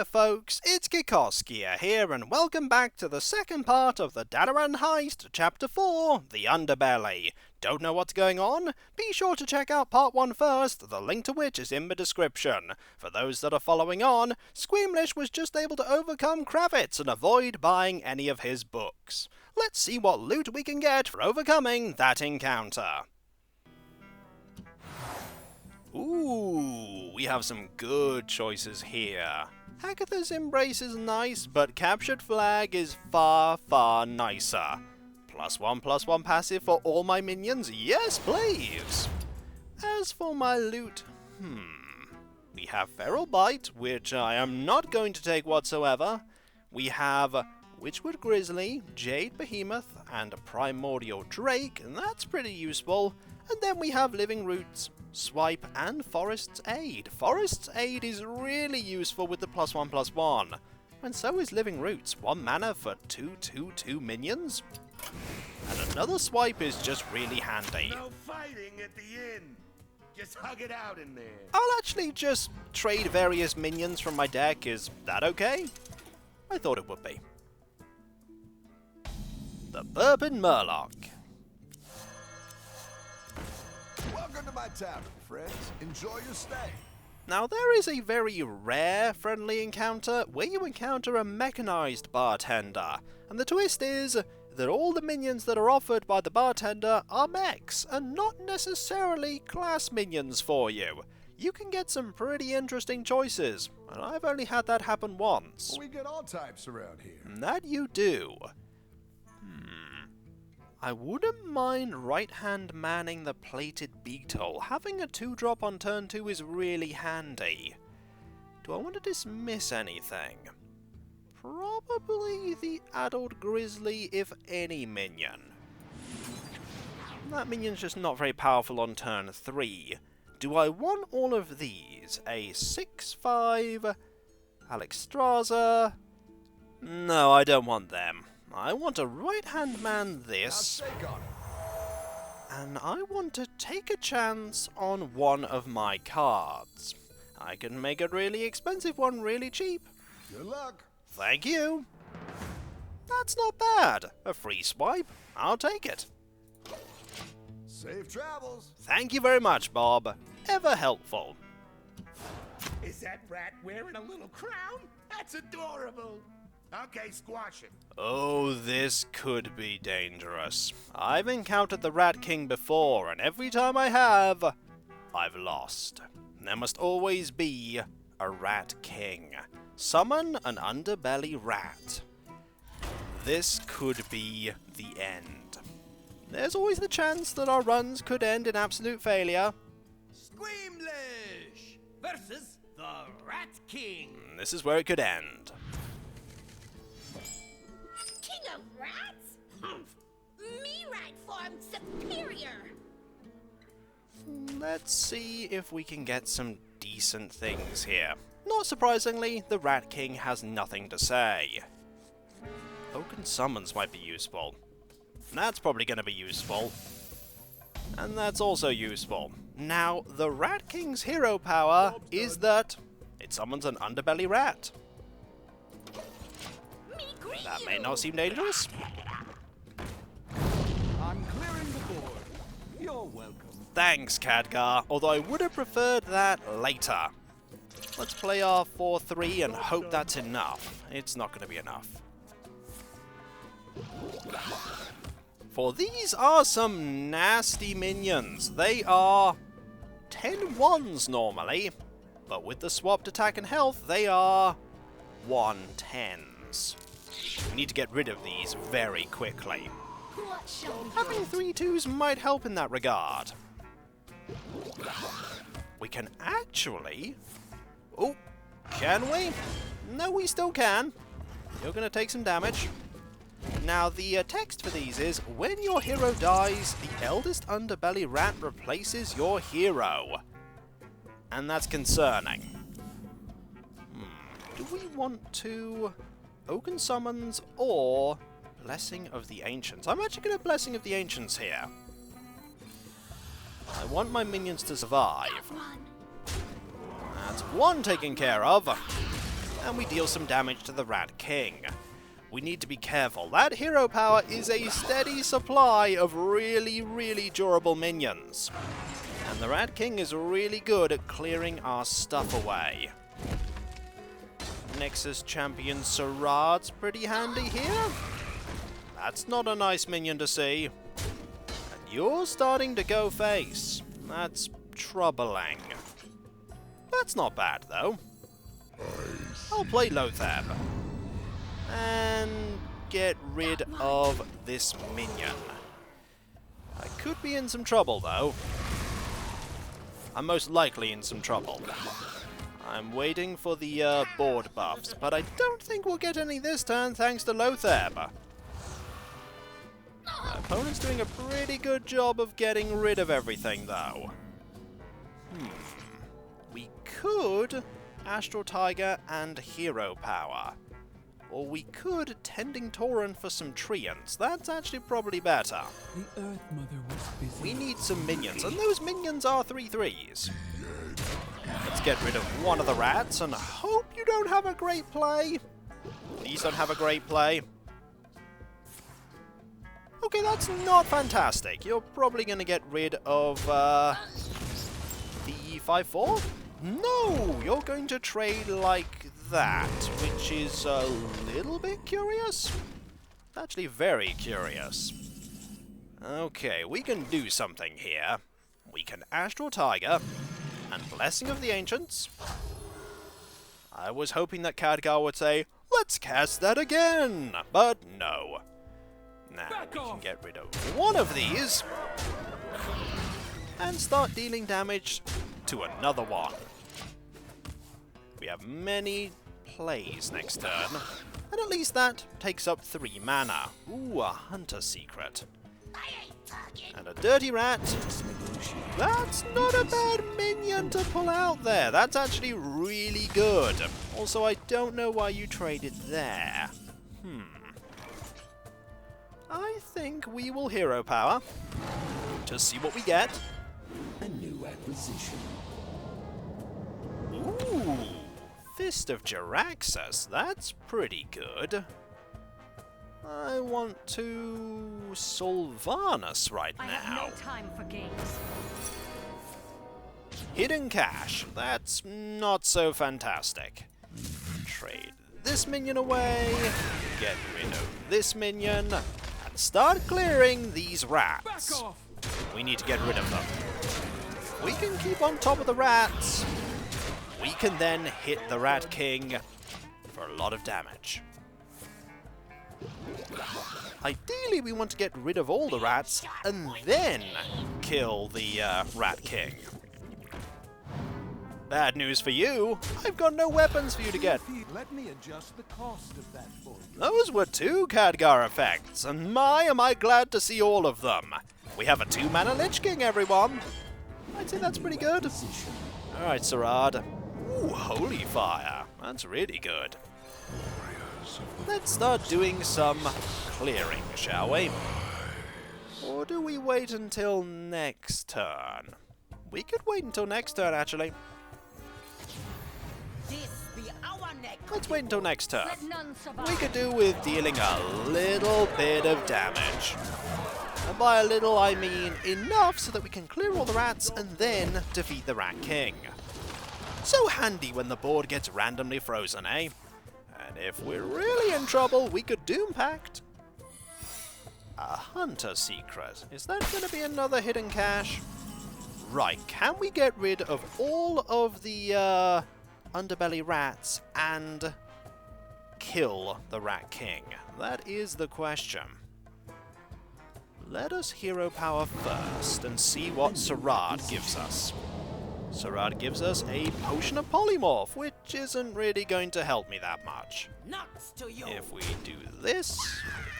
Hiya folks, it's Kikoskia here and welcome back to the second part of the Dalaran Heist, Chapter 4, the Underbelly. Don't know what's going on? Be sure to check out part 1 first, the link to which is in the description. For those that are following on, Squemlish was just able to overcome Kravitz and avoid buying any of his books. Let's see what loot we can get for overcoming that encounter. Ooh, we have some good choices here. Agatha's Embrace is nice, but Captured Flag is far, far nicer. +1/+1 passive for all my minions? Yes, please! As for my loot, we have Feral Bite, which I am not going to take whatsoever. We have Witchwood Grizzly, Jade Behemoth, and a Primordial Drake, and that's pretty useful. And then we have Living Roots, Swipe, and Forest's Aid. Forest's Aid is really useful with the +1/+1. And so is Living Roots, 1 mana for 2/2/2 minions. And another Swipe is just really handy. No fighting at the inn. Just hug it out in there. I'll actually just trade various minions from my deck. Is that okay? I thought it would be. The Bourbon Murloc. Welcome to my tavern, friends. Enjoy your stay. Now there is a very rare friendly encounter where you encounter a mechanized bartender, and the twist is that all the minions that are offered by the bartender are mechs, and not necessarily class minions for you. You can get some pretty interesting choices, and I've only had that happen once. We get all types around here. And that you do. I wouldn't mind right-hand manning the Plated Beetle. Having a 2-drop on turn 2 is really handy. Do I want to dismiss anything? Probably the Adult Grizzly, if any minion. That minion's just not very powerful on turn 3. Do I want all of these? A 6/5, Alexstrasza? No, I don't want them. I want to right-hand man this, and I want to take a chance on one of my cards. I can make a really expensive one really cheap. Good luck. Thank you. That's not bad. A free swipe. I'll take it. Safe travels. Thank you very much, Bob. Ever helpful. Is that rat wearing a little crown? That's adorable. Okay, squash it. Oh, this could be dangerous. I've encountered the Rat King before, and every time I have, I've lost. There must always be a Rat King. Summon an Underbelly rat. This could be the end. There's always the chance that our runs could end in absolute failure. Squemlish versus the Rat King. This is where it could end. King of rats? Me rat form superior. Let's see if we can get some decent things here. Not surprisingly, the Rat King has nothing to say. Oaken Summons might be useful. That's probably going to be useful. And that's also useful. Now, the Rat King's hero power is that it summons an Underbelly rat. That may not seem dangerous. I'm clearing the board. You're welcome. Thanks, Khadgar, although I would have preferred that later. Let's play our 4/3 and hope that's enough. It's not going to be enough. For these are some nasty minions. They are 10/1s normally, but with the swapped attack and health, they are 1/10s. We need to get rid of these very quickly. Having 3/2s might help in that regard. We can actually... Oh, can we? No, we still can. You're going to take some damage. Now, the text for these is, when your hero dies, the eldest Underbelly rat replaces your hero. And that's concerning. Do we want to... Oaken Summons or Blessing of the Ancients? I'm actually going to Blessing of the Ancients here. I want my minions to survive. That's one taken care of. and we deal some damage to the Rat King. We need to be careful. That hero power is a steady supply of really, really durable minions. And the Rat King is really good at clearing our stuff away. Nexus champion Sarad's pretty handy here. That's not a nice minion to see. And you're starting to go face. That's troubling. That's not bad, though. I'll play Lothar. And get rid of this minion. I could be in some trouble, though. I'm most likely in some trouble. I'm waiting for the board buffs, but I don't think we'll get any this turn thanks to Lothar. My opponent's doing a pretty good job of getting rid of everything, though. We could Astral Tiger and Hero Power. Or we could Tending Torrent for some Treants. That's actually probably better. The Earth Mother was busy. We need some minions, and those minions are 3/3s. Let's get rid of one of the rats, and hope you don't have a great play. Please don't have a great play. Okay, that's not fantastic. You're probably going to get rid of the 5/4? No! You're going to trade like that, which is a little bit curious. Actually, very curious. Okay, we can do something here. We can Astral Tiger and Blessing of the Ancients. I was hoping that Khadgar would say, let's cast that again! But no. Now we can get rid of one of these and start dealing damage to another one. We have many plays next turn, and at least that takes up 3 mana. Ooh, a Hunter Secret. And a Dirty Rat. That's not a bad minion to pull out there. That's actually really good. Also, I don't know why you traded there. I think we will Hero Power to see what we get. A new acquisition. Ooh, Fist of Jaraxxus. That's pretty good. I want to Sylvanas right I now. have no time for games. Hidden Cache. That's not so fantastic. Trade this minion away. Get rid of this minion. And start clearing these rats. We need to get rid of them. If we can keep on top of the rats, we can then hit the Rat King for a lot of damage. Ideally, we want to get rid of all the rats and then kill the Rat King. Bad news for you, I've got no weapons for you to get. Let me adjust the cost of that for you. Those were 2 Khadgar effects, and my am I glad to see all of them. We have a 2-mana Lich King, everyone. I'd say that's pretty good. Alright, Sarad. Ooh, Holy Fire. That's really good. Let's start doing some clearing, shall we? Or do we wait until next turn? We could wait until next turn, actually. Let's wait until next turn. Let none survive. We could do with dealing a little bit of damage. And by a little, I mean enough so that we can clear all the rats and then defeat the Rat King. So handy when the board gets randomly frozen, eh? And if we're really in trouble, we could Doom Pact. A Hunter Secret. Is that going to be another hidden cache? Right, can we get rid of all of the Underbelly rats and kill the Rat King? That is the question. Let us Hero Power first and see what Sarad gives us. Sarad gives us a Potion of Polymorph, which isn't really going to help me that much. If we do this,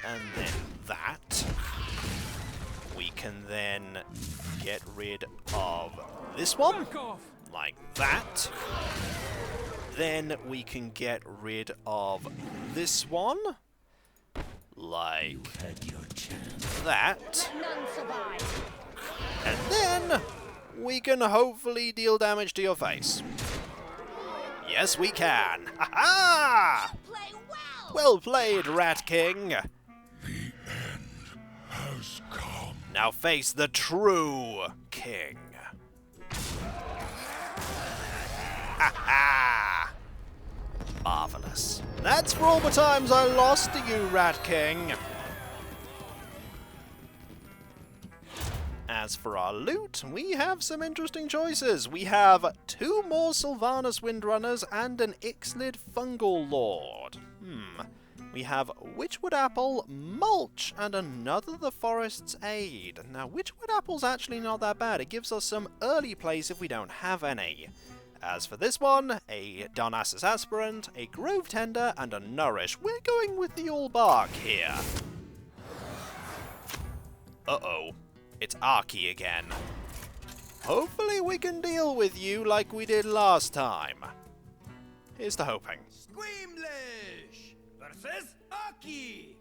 and then that, we can then get rid of this one, like that. Then we can get rid of this one, like that. Let none survive. And then we can hopefully deal damage to your face. Yes, we can. Ha ha! Play well! Well played, Rat King. Has come. Now face the true king. Ha ha! Marvelous. That's for all the times I lost to you, Rat King. As for our loot, we have some interesting choices. We have 2 more Sylvanas Windrunners and an Ixlid Fungal Lord. We have Witchwood Apple, Mulch, and another The Forest's Aid. Now, Witchwood Apple's actually not that bad. It gives us some early plays if we don't have any. As for this one, a Darnassus Aspirant, a Grove Tender, and a Nourish. We're going with the All Bark here. Uh-oh. It's Arky again. Hopefully we can deal with you like we did last time. Here's to hoping. Squemlish versus Aki.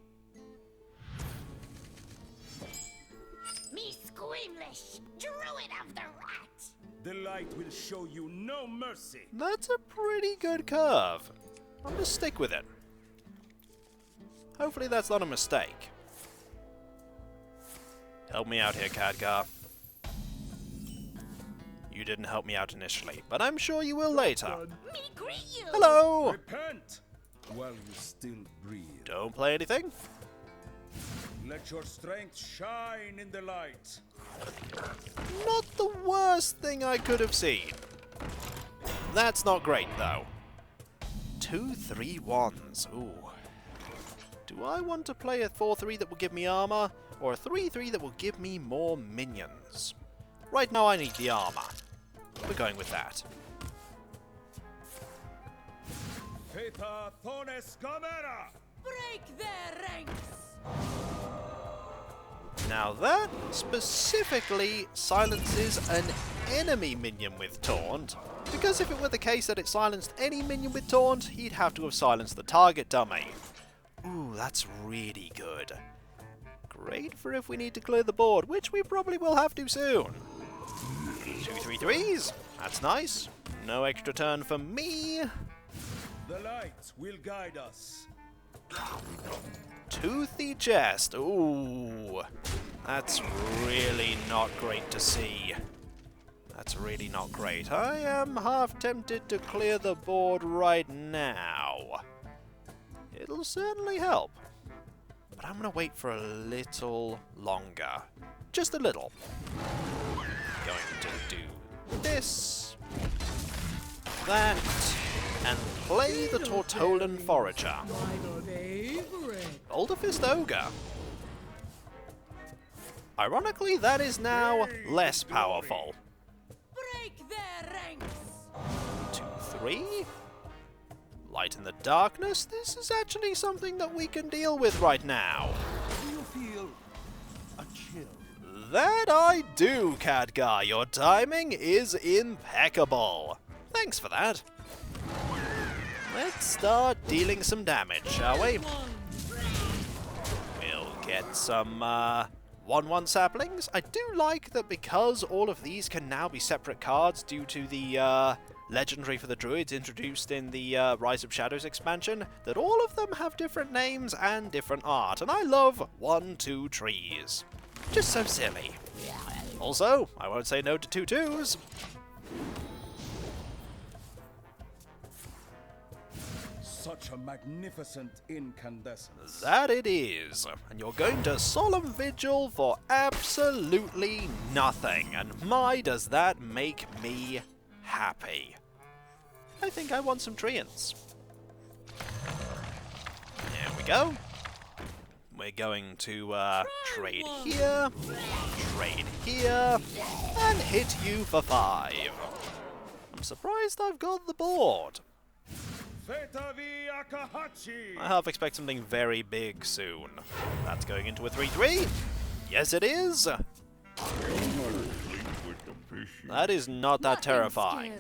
Me Squemlish, Druid of the Rat! The light will show you no mercy. That's a pretty good curve. I'm gonna stick with it. Hopefully that's not a mistake. Help me out here, Khadgar. You didn't help me out initially, but I'm sure you will later. Me greet you! Hello! Repent while you still breathe. Don't play anything? Let your strength shine in the light. Not the worst thing I could have seen. That's not great, though. 2 3-1s. Ooh. Do I want to play a 4-3 that will give me armor, or a 3-3 that will give me more minions? Right now I need the armor. We're going with that. Feta Thones Gamera. Break their ranks! Now that specifically silences an enemy minion with Taunt, because if it were the case that it silenced any minion with Taunt, he'd have to have silenced the target dummy. Ooh, that's really good. Great for if we need to clear the board, which we probably will have to soon. 2 3-3s, that's nice. No extra turn for me. The light will guide us. Toothy chest, ooh. That's really not great to see. That's really not great. I am half tempted to clear the board right now. It'll certainly help. But I'm going to wait for a little longer. Just a little. Going to do this, that, and play the Tortolan Forager. Boulderfist Ogre. Ironically, that is now less powerful. Break their ranks! 2 3. Light in the darkness. This is actually something that we can deal with right now. Do you feel a chill? That I do, Khadgar. Your timing is impeccable. Thanks for that. Let's start dealing some damage, shall we? We'll get some 1/1 saplings. I do like that because all of these can now be separate cards due to the legendary for the druids introduced in the Rise of Shadows expansion, that all of them have different names and different art, and I love 1/2 trees. Just so silly. Also, I won't say no to 2 2s. Such a magnificent incandescence. That it is. And you're going to Solemn Vigil for absolutely nothing. And my, does that make me happy. I think I want some treants. There we go. We're going to trade here, and hit you for 5. I'm surprised I've got the board. I half expect something very big soon. That's going into a 3-3. Yes, it is. That is not that terrifying.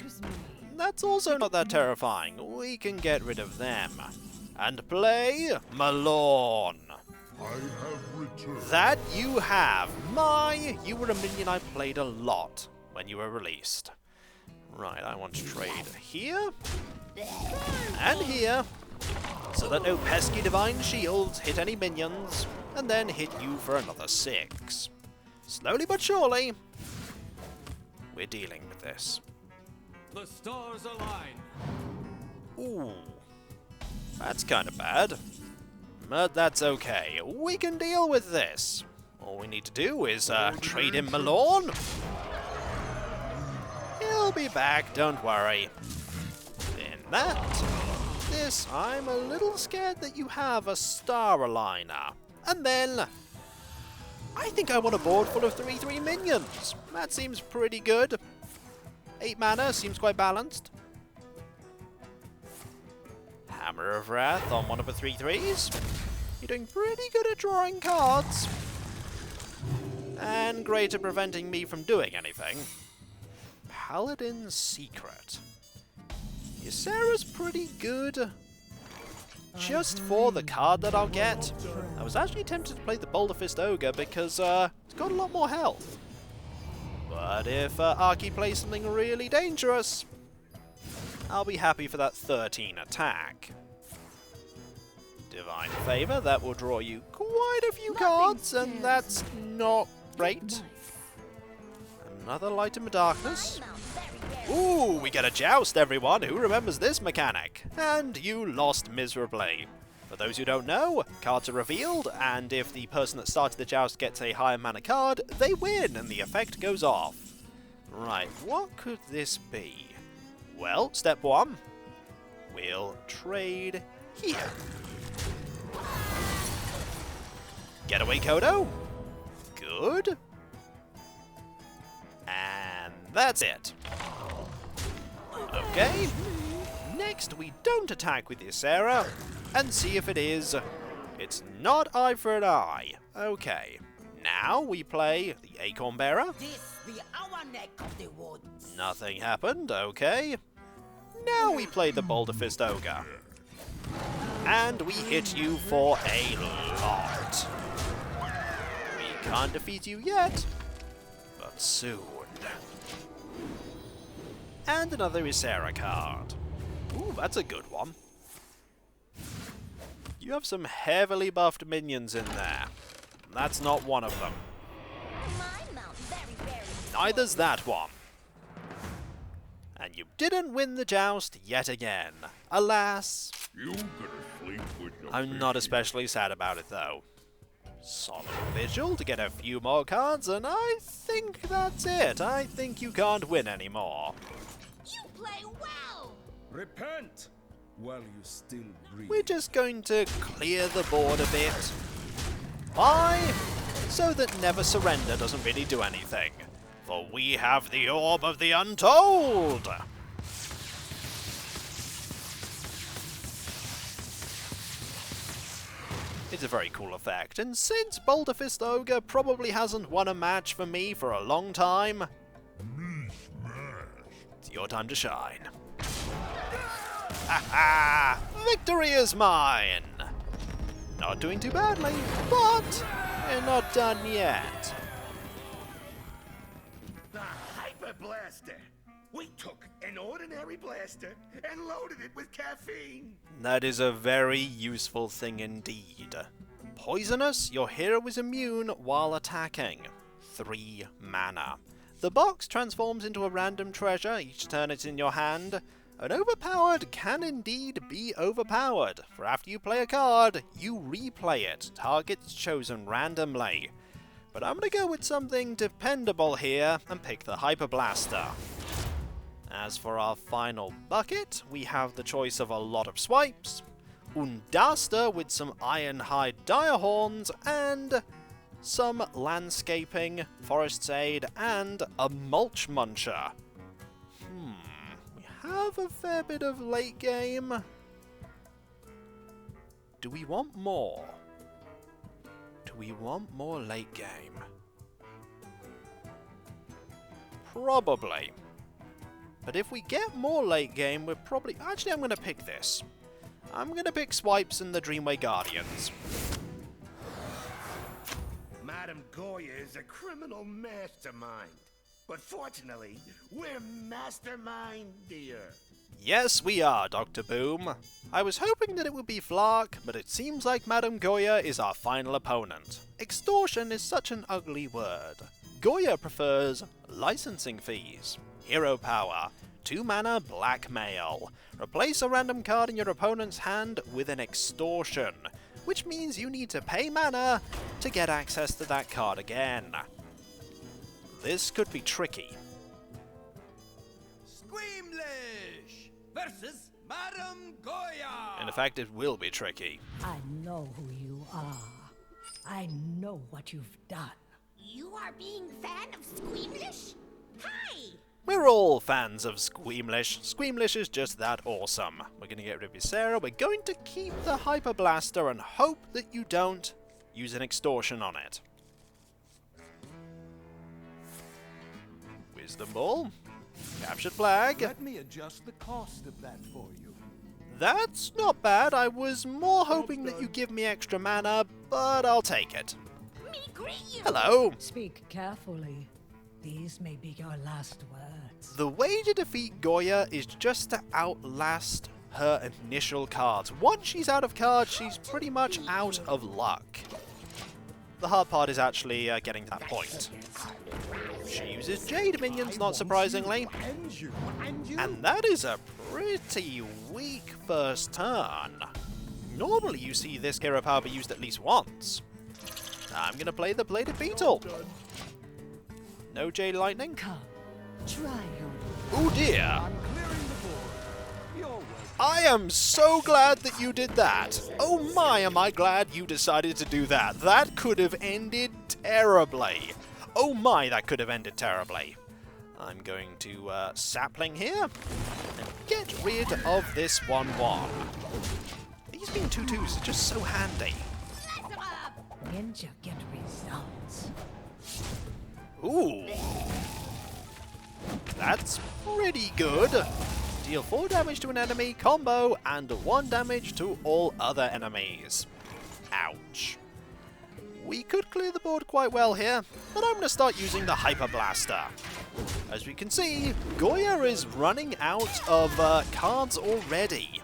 That's also not that terrifying. We can get rid of them. And play Malorn. I have returned. That you have. You were a minion I played a lot when you were released. Right, I want to trade here and here, so that no pesky divine shields hit any minions, and then hit you for another 6. Slowly but surely, we're dealing with this. The stars align. Ooh, that's kind of bad. But that's okay. We can deal with this. All we need to do is trade him Malorn. He'll be back, don't worry. In this, I'm a little scared that you have a Star Aligner. And then, I think I want a board full of 3/3 minions. That seems pretty good. 8 mana seems quite balanced. Hammer of Wrath on one of the 3/3s. You're doing pretty good at drawing cards. And great at preventing me from doing anything. Paladin's Secret. Ysera's pretty good. Just for the card that I'll get. I was actually tempted to play the Boulder Fist Ogre because it's got a lot more health. But if Arky plays something really dangerous, I'll be happy for that 13 attack. Divine Favor, that will draw you quite a few cards, and that's not great. Another Light in the Darkness. Ooh, we get a joust, everyone! Who remembers this mechanic? And you lost miserably. For those who don't know, cards are revealed, and if the person that started the joust gets a higher mana card, they win, and the effect goes off. Right, what could this be? Well, step 1. We'll trade here. Getaway Kodo. Good. And that's it. Okay. Next, we don't attack with Ysera, and see if it is. It's not eye for an eye. Okay. Now we play the Acorn Bearer. This be our neck of the woods. Nothing happened, okay. Now we play the Boulder Fist Ogre. And we hit you for a lot. We can't defeat you yet, but soon. And another Ysera card. Ooh, that's a good one. You have some heavily buffed minions in there. That's not one of them. Neither's that one. And you didn't win the joust yet again. Alas. I'm not especially sad about it though. Solemn Vigil to get a few more cards, and I think that's it. I think you can't win anymore. You play well! Repent while you still breathe. We're just going to clear the board a bit. Why? So that Never Surrender doesn't really do anything. For we have the Orb of the Untold! It's a very cool effect, and since Boulder Fist Ogre probably hasn't won a match for me for a long time, it's your time to shine. Ha ha! Victory is mine! Not doing too badly, but we're not done yet. The Hyper Blaster! We took an ordinary blaster and loaded it with caffeine! That is a very useful thing indeed. Poisonous, your hero is immune while attacking. 3 mana. The box transforms into a random treasure each turn it's in your hand. An overpowered can indeed be overpowered, for after you play a card, you replay it, targets chosen randomly. But I'm gonna go with something dependable here and pick the Hyper Blaster. As for our final bucket, we have the choice of a lot of swipes, Undaster with some Ironhide Direhorns, and some landscaping, Forest's Aid, and a Mulch Muncher. We have a fair bit of late game. Do we want more? Do we want more late game? Probably. But if we get more late game, we're probably... Actually, I'm going to pick this. I'm going to pick Swipes and the Dreamway Guardians. Madame Goya is a criminal mastermind. But fortunately, we're mastermind, dear. Yes, we are, Dr. Boom. I was hoping that it would be Flark, but it seems like Madame Goya is our final opponent. Extortion is such an ugly word. Goya prefers licensing fees, hero power, 2 mana blackmail. Replace a random card in your opponent's hand with an extortion, which means you need to pay mana to get access to that card again. This could be tricky. Squemlish versus Madame Goya. In fact, it will be tricky. I know who you are. I know what you've done. You are being fan of Squemlish? Hi! We're all fans of Squemlish. Squemlish is just that awesome. We're going to get rid of Viscera, we're going to keep the Hyper Blaster and hope that you don't use an extortion on it. Wisdomball. Captured flag. Let me adjust the cost of that for you. That's not bad. I was more hoping that you give me extra mana, but I'll take it. Me greet you! Hello. Speak carefully. These may be your last words. The way to defeat Goya is just to outlast her initial cards. Once she's out of cards, she's pretty much out of luck. The hard part is actually getting to that point. She uses Jade minions, not surprisingly. And that is a pretty weak first turn. Normally you see this hero power be used at least once. I'm going to play the Bladed Beetle. No Jade Lightning? Come, try your... Oh dear! I'm clearing the board. You're welcome. I am so glad that you did that. Oh my, am I glad you decided to do that. That could have ended terribly. Oh my, that could have ended terribly. I'm going to sapling here and get rid of this 1/1. These being 2/2s are just so handy. Light 'em up! Ninja get results. Ooh. That's pretty good. Deal 4 damage to an enemy, combo, and 1 damage to all other enemies. Ouch. We could clear the board quite well here, but I'm going to start using the Hyper Blaster. As we can see, Goya is running out of cards already.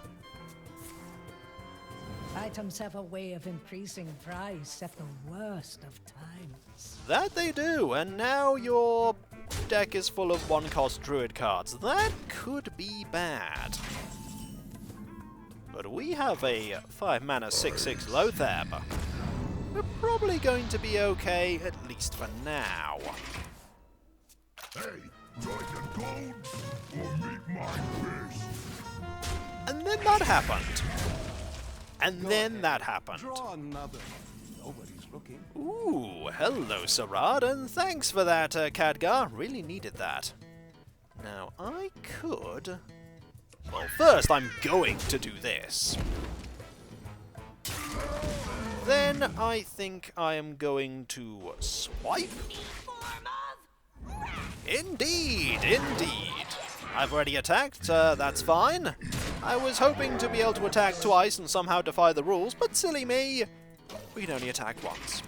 Items have a way of increasing price at the worst of times. That they do, and now your deck is full of 1-cost Druid cards. That could be bad. But we have a 5-mana 6/6 Lothab. We're probably going to be okay, at least for now. Hey, like a gold or meet my fish? And then that happened. And then that happened. Draw another. Nobody's looking. Ooh, hello, Sarad, and thanks for that, Khadgar. Really needed that. Now, I could... Well, first, I'm going to do this. Then, I think I am going to swipe. Form of wrath! Indeed, indeed. I've already attacked, that's fine. I was hoping to be able to attack twice and somehow defy the rules, but silly me, we can only attack once.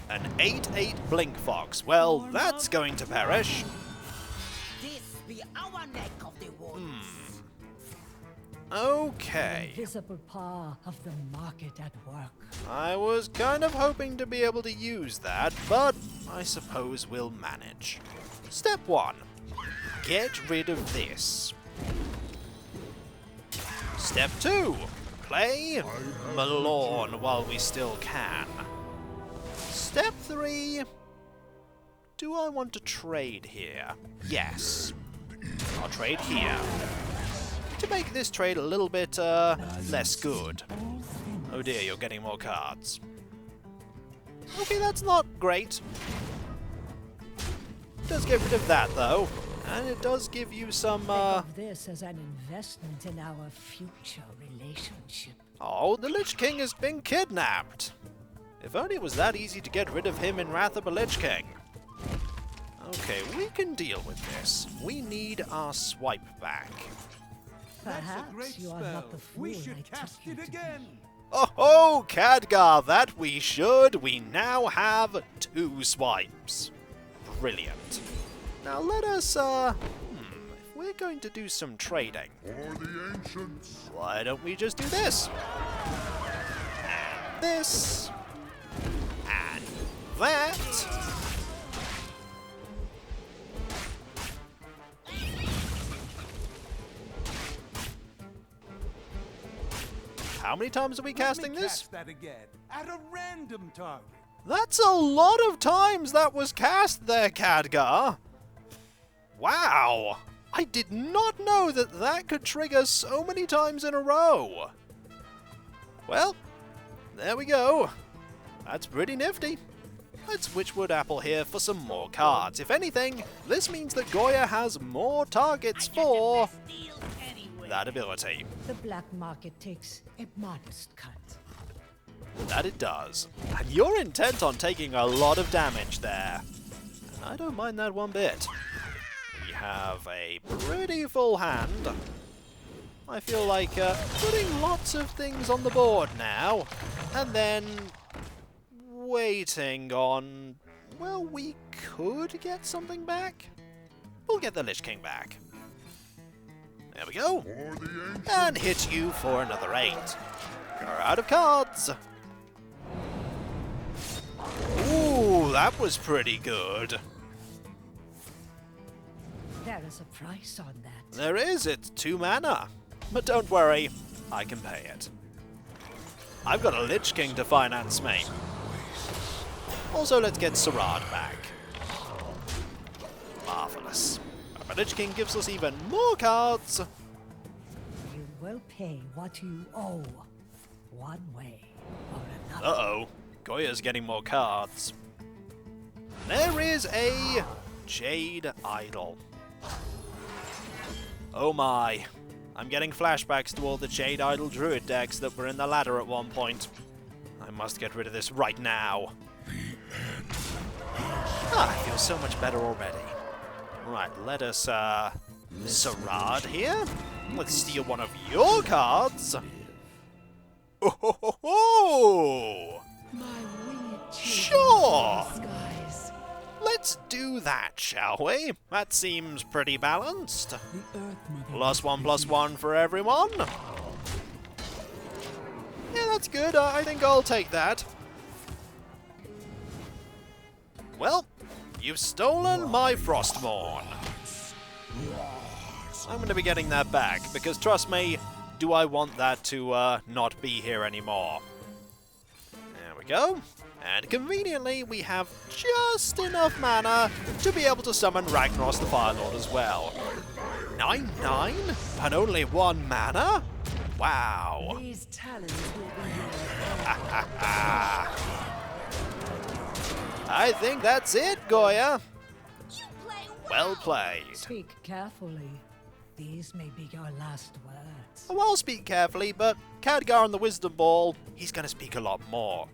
An 8/8 Blink Fox. Well, that's going to perish. This be our neck of the woods. Okay. Invisible paw of the market at work. I was kind of hoping to be able to use that, but I suppose we'll manage. Step 1. Get rid of this. Step 2. Play Malorn while we still can. Step 3. Do I want to trade here? Yes. I'll trade here. To make this trade a little bit less good. Oh dear, you're getting more cards. Okay, that's not great. It does get rid of that though, and it does give you some Think of this as an investment in our future relationship. Oh, the Lich King has been kidnapped! If only it was that easy to get rid of him in Wrath of the Lich King. Okay, we can deal with this. We need our swipe back. Perhaps you are not the fool We I should took cast you it to be. again. Oh, Khadgar, that we should! We now have 2 swipes. Brilliant. Now let us, if we're going to do some trading, For the ancients. why don't we just do this? And this. And that. How many times are we casting this? Cast that again at a random target. That's a lot of times that was cast there, Khadgar. Wow. I did not know that that could trigger so many times in a row. Well, there we go. That's pretty nifty. Let's switch Wood Apple here for some more cards. If anything, this means that Goya has more targets for that ability. The black market takes a modest cut. That it does. And you're intent on taking a lot of damage there. And I don't mind that one bit. We have a pretty full hand. I feel like putting lots of things on the board now, and then waiting on, well, we could get something back. We'll get the Lich King back. There we go. For the ancients. And hit you for another 8. You're out of cards. Ooh, that was pretty good. There is a price on that. There is, it's 2 mana. But don't worry, I can pay it. I've got a Lich King to finance me. Also, let's get Sarad back. Marvelous. Our Lich King gives us even more cards. You will pay what you owe, one way or another. Uh-oh, Goya's getting more cards. There is a Jade Idol. Oh my. I'm getting flashbacks to all the Jade Idol Druid decks that were in the ladder at one point. I must get rid of this right now. I feel so much better already. Right, let us, Sarad here. Let's steal one of your cards. Oh, ho, ho, ho. My winged Sure. skies. Let's do that, shall we? That seems pretty balanced. The Earth Mother. +1/+1 for everyone. Yeah, that's good. I think I'll take that. Well, you've stolen my Frostmourne. I'm going to be getting that back, because trust me, do I want that to not be here anymore. There we go. And conveniently, we have just enough mana to be able to summon Ragnaros the Fire Lord as well. 9/9? And only 1 mana? Wow. These talons will be I think that's it, Goya. You play Well played. Speak carefully. These may be your last words. Oh, I'll speak carefully, but Khadgar and the Wisdom Ball, he's going to speak a lot more.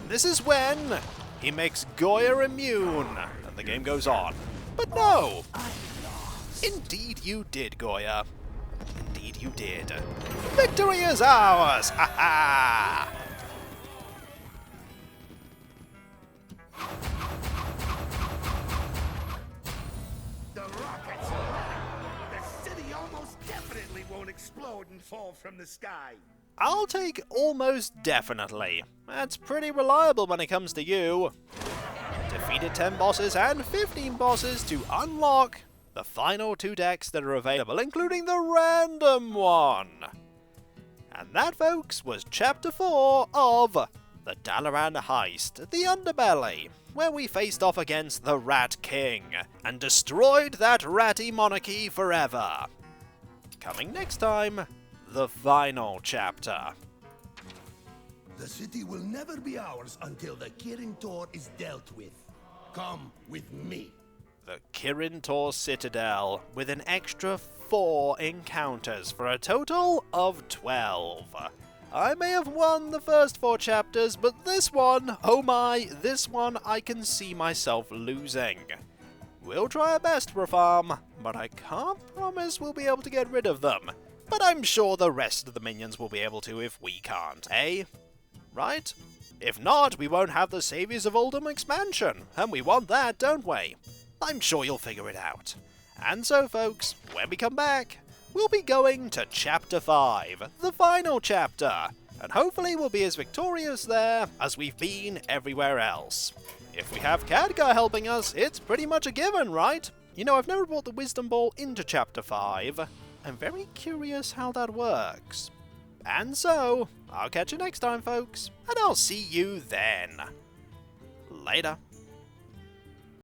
This is when he makes Goya immune, and the game goes on. But no! Indeed you did, Goya. Indeed you did. Victory is ours! Ha ha! The rockets. The city almost definitely won't explode and fall from the sky. I'll take almost definitely. That's pretty reliable when it comes to you. Defeated 10 bosses and 15 bosses to unlock the final 2 decks that are available, including the random one. And that, folks, was Chapter 4 of the Dalaran Heist, the Underbelly, where we faced off against the Rat King and destroyed that ratty monarchy forever. Coming next time, the final chapter. The city will never be ours until the Kirin Tor is dealt with. Come with me. The Kirin Tor Citadel, with an extra 4 encounters for a total of 12. I may have won the first 4 chapters, but this one, oh my, this one I can see myself losing. We'll try our best, Rafaam, but I can't promise we'll be able to get rid of them. But I'm sure the rest of the minions will be able to if we can't, eh? Right? If not, we won't have the Saviors of Oldham expansion, and we want that, don't we? I'm sure you'll figure it out. And so, folks, when we come back, we'll be going to Chapter 5, the final chapter, and hopefully we'll be as victorious there as we've been everywhere else. If we have Khadgar helping us, it's pretty much a given, right? You know, I've never brought the Wisdom Ball into Chapter 5. I'm very curious how that works. And so, I'll catch you next time, folks, and I'll see you then. Later.